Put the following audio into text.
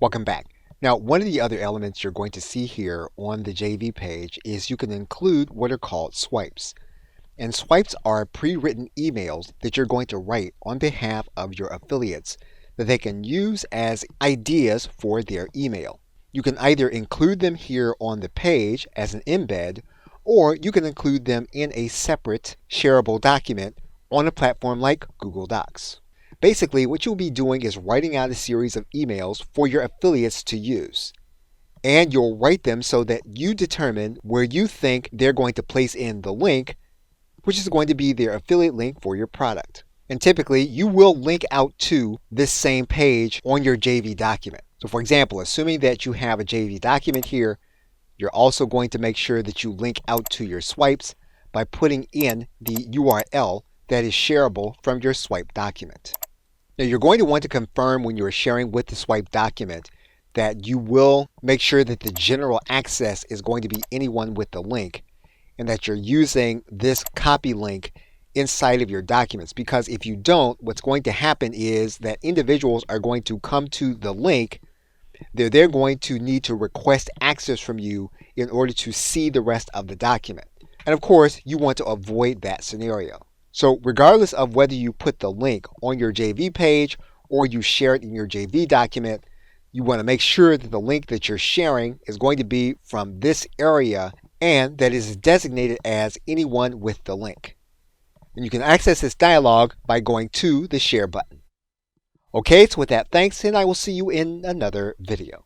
Welcome back. Now, one of the other elements you're going to see here on the JV page is you can include what are called swipes. And swipes are pre-written emails that you're going to write on behalf of your affiliates that they can use as ideas for their email. You can either include them here on the page as an embed, or you can include them in a separate shareable document on a platform like Google Docs. Basically, what you'll be doing is writing out a series of emails for your affiliates to use. And you'll write them so that you determine where you think they're going to place in the link, which is going to be their affiliate link for your product. And typically, you will link out to this same page on your JV document. So for example, assuming that you have a JV document here, you're also going to make sure that you link out to your swipes by putting in the URL that is shareable from your swipe document. Now, you're going to want to confirm when you're sharing with the swipe document that you will make sure that the general access is going to be anyone with the link, and that you're using this copy link inside of your documents. Because if you don't, what's going to happen is that individuals are going to come to the link. They're going to need to request access from you in order to see the rest of the document. And of course, you want to avoid that scenario. So regardless of whether you put the link on your JV page or you share it in your JV document, you want to make sure that the link that you're sharing is going to be from this area and that is designated as anyone with the link. And you can access this dialog by going to the share button. Okay, so with that, thanks, and I will see you in another video.